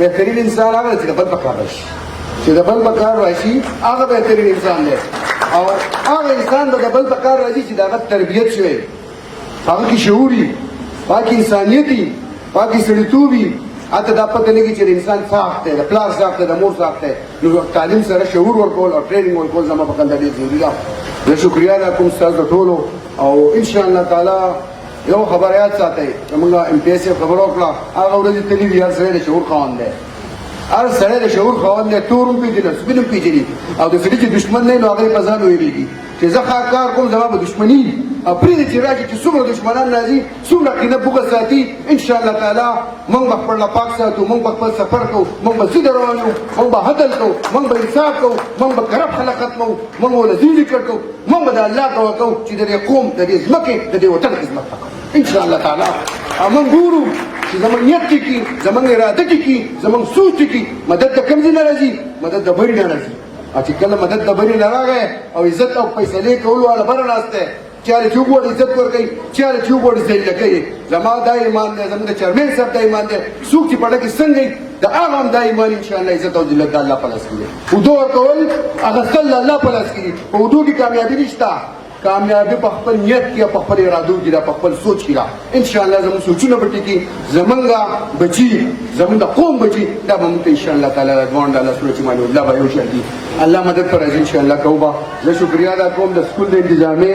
بهترین انسان هغه چې د بل په کار راشي چې د بل په کار راشي هغه بهترین انسان دی او هغه انسان به د بل په کار راځي چې د هغه تربیت شوی هغه کې شعور وي پاکې انسانیت وي پاکې سړیتوب وي حتی دا پته لګي چې د انسان ساخت دی د پلار ساخت دی د مور ساخت دی نو تعلیم سره شعور ورکول او ټریننګ ورکول زما په کنده ډېر ضروري ده زه شکریا ادا کوم ستاسو د ټولو او انشاءالله تعالی یو خبره یاد ساتئ زمونږ ایم پی ایس خبره وکړه هغه ورځې تللي دي هر سړی د شعور خاوند دی هر سړی د شعور خاوند دی تور هم پېژني سپین هم پېژني او د سړي چې دشمن دی نو هغه یې په ځان ویرېږي چې زه ښه کار کوم زما به دشمني او پرېږدي چې راشي چې څومره دشمنان راځي څومره کینه بوږه ساتي انشاءالله تعالی موږ به خپل پاک ساتو موږ به خپل سفر کوو موږ به سیده روان یو موږ به عدل کوو موږ به انصاف کوو موږ به کرپ خلک ختموو موږ به له ذلي کړ کوو موږ به د الله دعا کوو چې د دې قوم د دې ځمکې د دې وطن خدمت وکړو انشاءالله تعالی او موږ ګورو چې زموږ نیت ټکي زموږ اراده ټکي زموږ سوچ ټکي مدد د کوم ځای نه راځي مدد د بری نه راځي او چې کله مدد د بری نه راغی او عزت او فیصلې کولو والا بره ناست دی چاله چې وګوري عزت ورکوي چاله چې وګوري ذلیله کوي زما دا ایمان دی زموږ د چیرمین صاحب دا ایمان دی څوک چې په ډکې څنګه وي د هغه هم دا ایمان انشاءالله عزت او ذلت د الله په لاس کې دی اوده ورکول اخیستل د الله په لاس کې دي په اوده کې کامیابي نشته کامیابی په خپل نیت کې په خپل ارادو کې په خپل سوچ کې انشاءالله زموږ سوچونه به ټکي زموږ بچي زموږ د قوم بچي دا به موږ انشاءالله تعالی ځوان د الله سره چې مانو الله به یو شي الله مدد پر راځي انشاءالله کوو به زه شکریا ادا کوم د سکول د انتظامیه